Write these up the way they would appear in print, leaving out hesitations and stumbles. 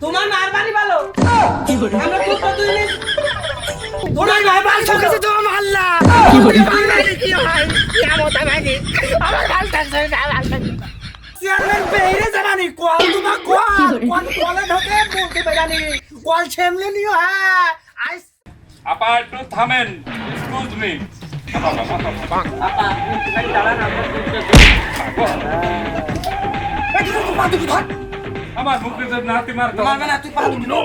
তোমার মার বাড়ি ভালো কি করে আমরা খুব প্রতিদিন তোমার ভাই বাল ঠকেছে তো মাল্লা কি হয় কিয়ামত আগে আমার বাল ঠকছে না চেয়ারম্যান বেইরে জানানি কল তোমার কল কলে ঢোকে বলতে বেরানি কল ছেমলে নিও হ্যাঁ আইস আপা একটু থামেন, এক্সকিউজ মি। আপা তুমি দাঁড়ান আমরা একটু তো পাদু ধর আমার মুখে যে নাতি মার মারবে না তুই পাদু নো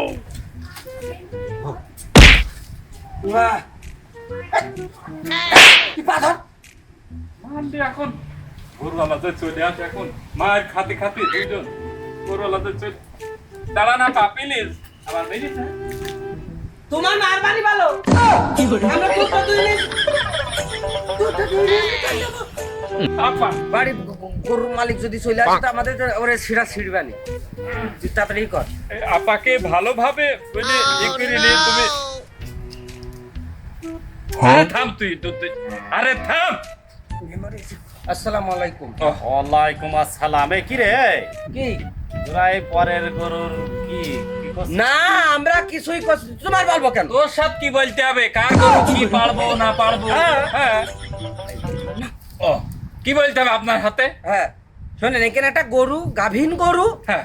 বাহ কি পাদু মানটি এখন গরুওয়ালাতে চলে আসে এখন মায়ের খাতে খাতে দুইজন গরুওয়ালাতে চলে দাঁড়ান আপা প্লিজ আমার বেরিয়েছে তোমার মার বাড়ি ভালো কি করে আমরা খুব প্রতিদিন আপা বাড়ি গরুর মালিক যদি চলে আসে তো আমাদের ওরে ছিড়া ছিড়বানি তাড়াতাড়ি কর এই আপাকে ভালোভাবে বলে করে নিয়ে তুমি আরে থাম তুই আরে থাম। আসসালামু আলাইকুম ওয়ালাইকুম আসসালাম। এ কি রে কি তোরা এই পরের গরুর কি কি করছিস? না আমরা কিছুই করছি তোমার বলবো কেন তোর সাথে কি বলতে হবে কার গরু কি পারবো না পারবো হ্যাঁ ও কি বলতে হবে আপনার হাতে হ্যাঁ শোনেন এখানে একটা গরু গাভীন গরু হ্যাঁ।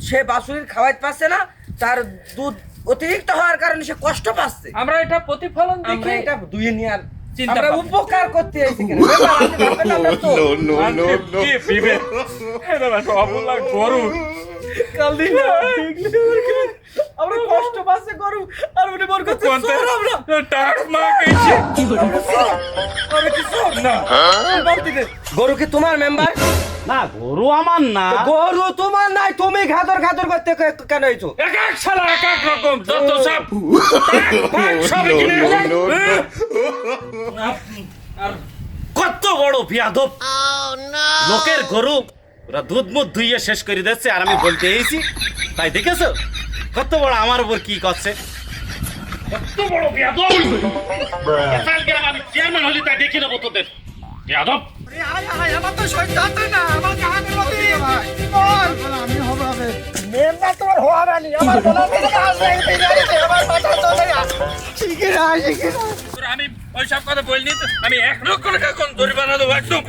সে বাছুরির খাওয়াইতে পারছে না তার দুধ অতিরিক্ত হওয়ার কারণে সে কষ্ট পাচ্ছে আমরা এটা প্রতিফলন আমরা দেখি এটা দুয়ে নিয়ে চিন্তা আমরা ভাবনা। উপকার করতে এসেছি কেন ব্যাপার আপনি ভাববেন আমরা তো কি বিবেক এটা একটা অবলা গরু কাল দিন আমরা কষ্ট পাচ্ছে গরু আর উনি বল করছে কোনতে চোর আমরা টাক মা কইছে কি করে আমরা কি চোর না গরু কি তোমার মেম্বার না গরু আমার না। গরু তোমার নাই তুমি ঘাতর ঘাতর করতে কেন হইছো এক এক শালা এক এক রকম যত সব সব এখানে আর কত বড় বিয়াদব লোকের গরু ওরা দুধ মুধ ধুইয়ে শেষ করে দিচ্ছে আর আমি বলতে এসেছি তাই দেখেছো কত বড় আমার উপর কি করছে কত বড় বিয়াদব কালকে আমি চেয়ারম্যান হলি তাই দেখি নেবো তোদের বিয়াদব আমার তো সহ্য হচ্ছে না আমার কাহাকে বলতে ভাই আমি হবে হবে মেম্বার তোমার হওয়া রানি আমার বলা থেকে কাজ লাগবে আমার মাথা চলে না শিখে না শিখে না আমি ওই সব কথা বলিনি তো আমি এক লক্ষ টাকা কোন জরিমানা দেবো একদম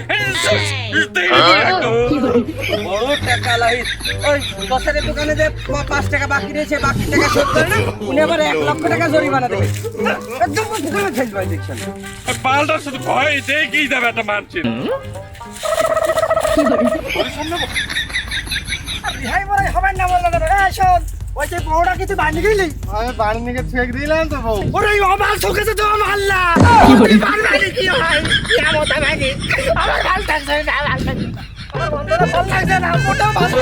একদম কি করে বড় টাকা লাইট ওই দশের দোকানে যে 5 টাকা বাকি রয়েছে বাকি টাকা শোধ করে না উনি আবার 1 লক্ষ টাকা জরিমানা দেবে একদম দোকানে খেল ভাই দেখছেন পাল্টা শুধু ভয় দেখেই যাবে একটা মানছি কি করে ভাই বড় হবে না বললে এই শোন ওই যে বউটা কিছু বানি গেলি আমি বাড়ি নিয়ে ঠেক দিলাম তো বউ ওরে অবাল ঠকেছে তো মাল্লা কি করে বাড়ি কি হয় কিয়ামত আগে আমার ভাল থাকছে না ভাল থাকছে আমার বন্ধুরা ভাল লাগছে না মোটা ভালো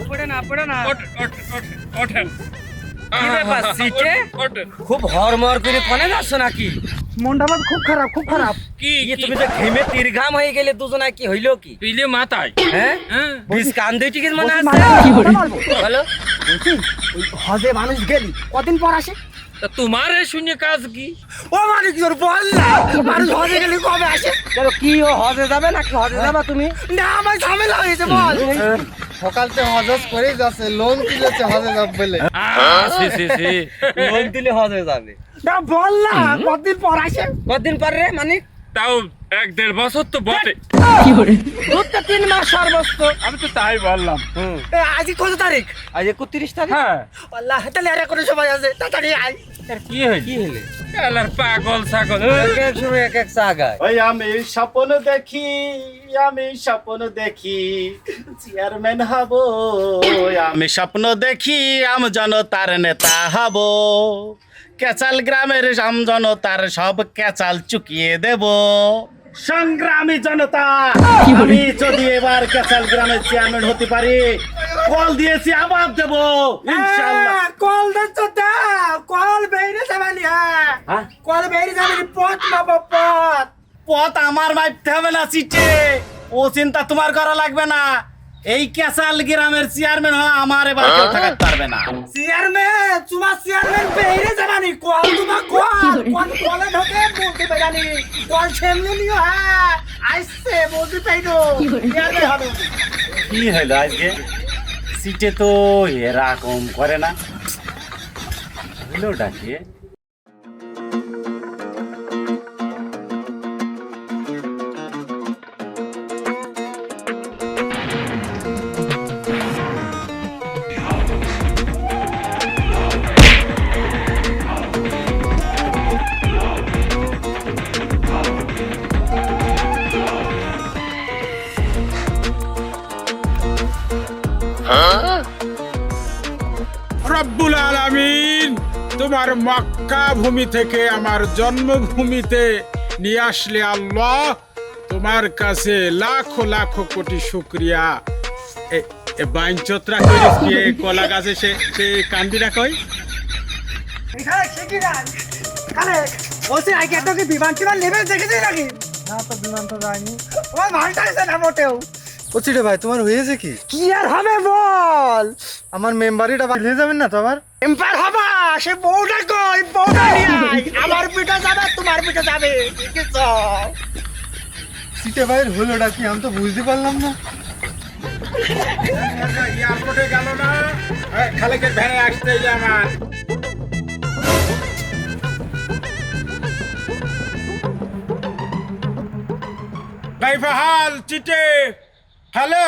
পড়ে না ওঠেন কি ব্যাপার, সিটে? ওঠেন খুব হরমর করে কোনে যাচ্ছ নাকি মনটা আমার খুব খারাপ খুব খারাপ কি ইয়ে তুমি তো ঘেমে তিরঘাম হয়ে গেলে দুজনা কি হইলো কি তুইলে মাথায় হ্যাঁ হ্যাঁ বিষ কান দুই টিকিট মনে আছে কি করে বলো হজে মানুষ গেলি কদিন পর আসে তা তোমার এ শূন্য কাজ কি ও মানে কি বল না মানুষ হজে গেলে কবে আসে কেন কি ও হজে যাবে নাকি হজে যাবা তুমি না আমার ঝামেলা হয়েছে বল সকালতে হজস করেই যাচ্ছে লোন দিলেছে হজে যাব বলে সি লোন দিলে হজে যাবে না বল না কদিন পর আসে কতদিন পর রে মানে তাও 1-1.5 বছর তো বটে কি করে 2-3 মাস সর্বোচ্চ আমি তো তাই বললাম আজ কত তারিখ আজ 31 তারিখ হ্যাঁ আল্লাহ তাহলে আর কোনো সময় আছে তাড়াতাড়ি আয় কি হইল কি হলে এলার পাগল ছাগল এক এক সময় এক এক জায়গায় ওই আমি স্বপ্ন দেখি চেয়ারম্যান হব আমি স্বপ্ন দেখি আমি জনতার নেতা হব কেচাল গ্রামের আমজনতার সব কেচাল চুকিয়ে দেব সংগ্রামী জনতা আমি যদি এবার কেচাল গ্রামের চেয়ারম্যান হতে পারি কল দিয়েছি আবার দেব ইনশাআল্লাহ কল দিচ্ছ দাও কল বেরিয়ে যাবানি হ্যাঁ? কল বেরিয়ে যাবানি পথ মাপ পথ পথ আমার মাপতে হবে না সিটে ও চিন্তা তোমার করা লাগবে না এই কেসাল গ্রামের চেয়ারম্যান হওয়া আমার এবার কেউ ঠেকাতে পারবে না চেয়ারম্যান তোমার চেয়ারম্যান বেরিয়ে যাবানি কল তোমার কল কলে ঢোকে বলতে বেরানি কল ছেমলে নিও হ্যাঁ আইসে বলতে পাইনো কি করে? চেয়ারম্যান হবে কি হলো আজকে সিটে তো এরকম করে না হলো ডাকে রব্বুল আলামিন তোমার মক্কা ভূমি থেকে আমার জন্মভূমিতে নিয়ে আসলে আল্লাহ তোমার কাছে লাখো লাখো কোটি শুকরিয়া। বাইনচত্রা করিস কি কলা গাছে সে কান্দিরা কই এখানে শিখি না কালে ওসে আগে তো কি বিমান টিমান নেবে দেখেছিস নাকি? না তো বিমান তো যায়নি। তোমার ভালটা আছে না মোটেও। ও চিটে ভাই তোমার হয়েছে কি? কি আর হবে বল? আমার মেম্বারিটা বাড়িয়ে যাবেন না তো আবার? এম্পায়ার হবা সে বউটা কই বউটা নিয়ে আয়। আমার পিঠা যাবে তোমার পিঠা যাবে ঠিক আছে? চিটে ভাইয়ের হলোটা কি আমি তো বুঝতে পারলাম না। এয়ারপোর্টে গেল না খালেকের ভ্যানে আসতে আমার كيف حال تيتي هلا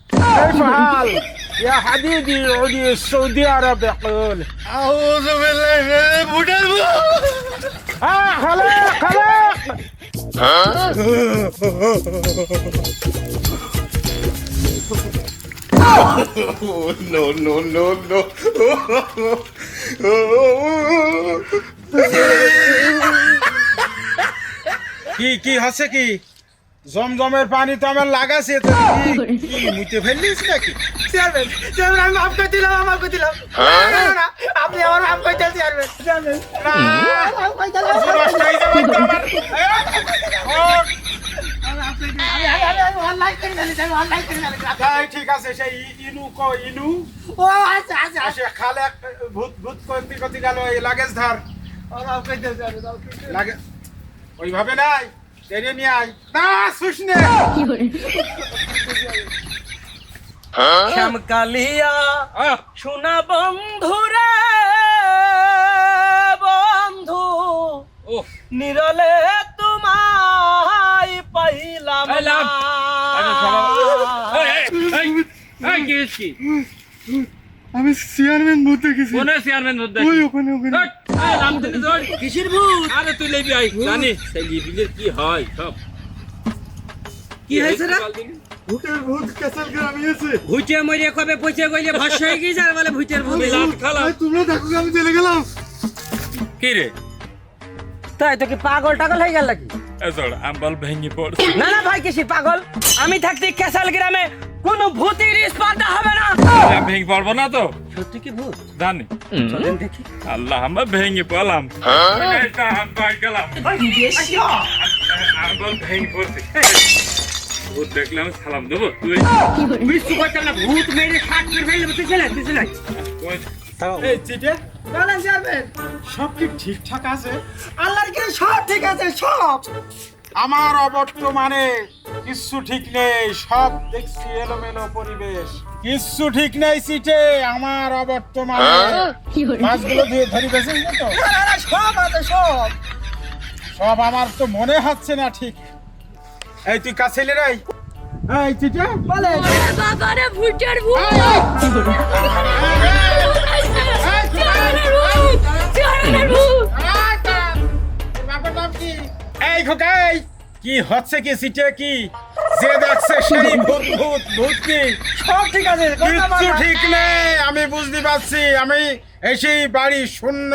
كيف حال يا حبيبي عودي السعودية عرب يقول أعوذ بالله من البوتال خلاق خلاق no no no no কি হচ্ছে কি জমজমের পানি তো আমার লাগাছে তো কি মুইতে ফেললিস নাকি চেয়ারম্যান চেয়ারম্যান আমি মাফ করে দিলাম মাফ করে দিলাম না, না, আপনি আমার মাফ করে দিলেন চেয়ারম্যান চেয়ারম্যান মাফ করে দিলাম। আমি অনলাইন করে দিলাম আমি অনলাইন করে দিলাম। তাই ঠিক আছে সেই ইনু কো ইনু ও আচ্ছা আচ্ছা সে খালে ভূত ভূত করতে করতে গেল এই লাগেজ ধর মাফ করে দিলাম চেয়ারম্যান, মাফ করে দিলাম। লাগে ওইভাবে নাই টেনে নিয়ে আয় না শুশনে শ্যামকালিয়া সোনা বন্ধুরে বন্ধু নিরলে তোমায় পাইলাম না। আমি চেয়ারম্যান বলতে গেছি। ওই ওখানে ওখানে কিসের ভূত? আরে তুই লেবি আই জানি সেই লিবিলের কি হয় সব কি হয়েছে রে? ভূতের ভূত ক্যাসেল গ্রামে আছে। ভূতে মরে কবে পয়সা গইলে ভস্য হয়ে গিয়ে যার বলে ভূতের ভূত ভাই, তোমরা দেখো আমি চলে গেলাম। কি রে তাই তো কি পাগল টাগল হয়ে গেল নাকি? এজড় আম্বাল ভেঙে পড় না না ভাই কিসের পাগল? আমি থাকতে কেসাল গ্রামে কোনো ভূতের স্পর্ধা হবে না। ভেঙে পড়বো না তো সত্যি কি ভূত? জানি চলেন দেখি। আল্লাহ আমরা ভেঙে পড়লাম গেলাম আম্বাল ভেঙে পড়ছে ভূত দেখলে আমি সালাম দেবো তুই মৃত্যু করতে না ভূত মেরে শাক মেরে ফেললে তুই চলে তুই চলে। এই চিটে বলেন চেয়ারম্যান সব কি ঠিকঠাক আছে আল্লাহর কি সব ঠিক আছে সব। আমার অবর্তমানে কিচ্ছু ঠিক নেই সব দেখছি এলোমেলো পরিবেশ কিচ্ছু ঠিক নেই সিটে আমার অবর্তমানে মাছগুলো দিয়ে ধরি বেছেন তো না, না, সব আছে সব। সব আমার তো মনে হচ্ছে না ঠিক এই তুই কাছে এলে রে এই চিটে বলেন বাবারে ভূতের ভূত এই খোকাই কি হচ্ছে কি সিটে কি যে দেখছে সেই ভূত ভূত ভূত কি সব ঠিক আছে কিচ্ছু ঠিক নেই আমি বুঝতে পারছি আমি এসেই বাড়ি শূন্য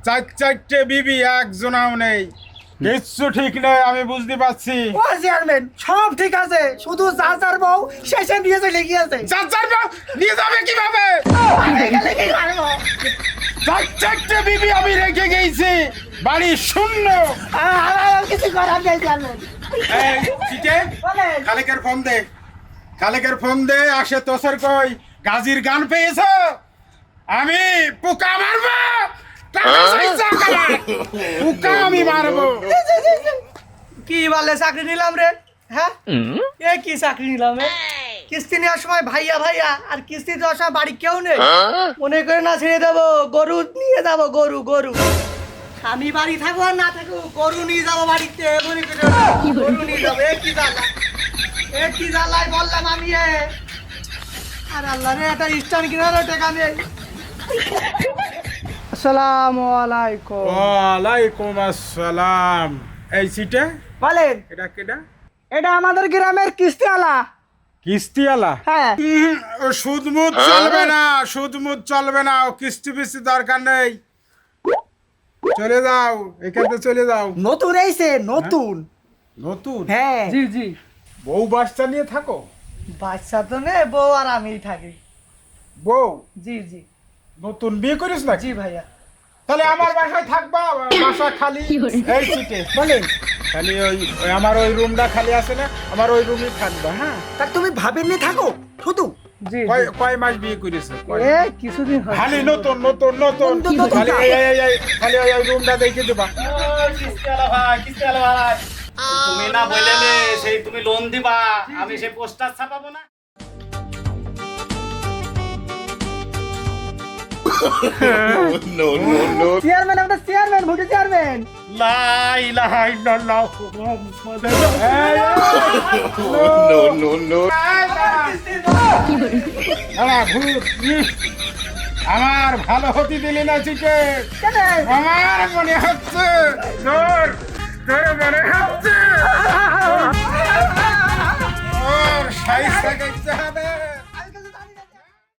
চারটে বিবি একজনাও নেই কিচ্ছু ঠিক নেই আমি বুঝতে পারছি ও চেয়ারম্যান সব ঠিক আছে শুধু চাচার বউ শেষে নিয়ে চলে গিয়েছে। চাচার বউ নিয়ে যাবে কিভাবে এখানে কি করবো? চারটে বিবি আমি রেখে গেছি বাড়ি শূন্য আমার কিছু করার নেই চেয়ারম্যান। এই চিটে বলেন খালেকের ফোন দে আসে তোসের কই গাজির গান পেয়েছো আমি পোকা মারবো টাকা চাইছা কার? পোকা আমি মারবো কি বলে চাকরি নিলাম রে? হ্যাঁ এ কি চাকরি নিলাম রে? কিস্তি নেওয়ার সময় ভাইয়া ভাইয়া আর কিস্তি দেওয়ার সময় বাড়ি কেউ নেই, মনে করে না ছেড়ে দেবো, গরু নিয়ে যাবো, গরু গরু আমি বাড়ি থাকবো আর না থাকবো, গরু নিয়ে যাবো বাড়িতে, মনে করে না, গরু নিয়ে যাবো। এ কি জ্বালায় বললাম আমি আর আল্লাহ রে, একটা স্ট্যান্ড কিনারও টাকা নেই। আসসালামু আলাইকুম। ওয়ালাইকুম আসসালাম। এই সিটে বলেন, এটা কেডা? এটা আমাদের গ্রামের কিস্তিওয়ালা। কিস্তিওয়ালা? হ্যাঁ। সুদমুদ চলবে না, সুদমুদ চলবে না, ও কিস্তি ফিস্তি দরকার নেই, চলে যাও এখান থেকে, চলে যাও। নতুন এইছে, নতুন। নতুন? হ্যাঁ জি জি। বউ বাচ্চা নিয়ে থাকো? বাচ্চা তো নেই, বউ আর আমিই থাকি। বউ? জি জি। নতুন বিয়ে করিস না? জি ভাইয়া। তাহলে আমার বাসায় থাকবা, বাসা খালি এই সিটে। বলেন, খালি ওই আমার ওই রুমটা খালি আছে না, আমার ওই রুমে থাকবা। হ্যাঁ, তা তুমি ভাবেন নি থাকো শুধু। জি কয় মাস বিয়ে করেছে? এ কিছুদিন হয়। খালি নতুন নতুন নতুন, খালি খালি ওই রুমটা দেখে দেবা। কিস্তিওয়ালা ভাই, কিস্তিওয়ালা ভাই, তুমি না বললে সেই তুমি লোন দিবা, আমি সেই পোস্টার ছাপাবো না। চেয়ারম্যান, আমাদের চেয়ারম্যান, ভোটে চেয়ারম্যান। লা ইলাহা ইল্লাল্লাহ মুহাম্মাদুর আমার ভালো হতে দিলি না চিকে, আমার মনে হচ্ছে তোর তোর মনে হচ্ছে ওর সাইজ থাকতে হবে।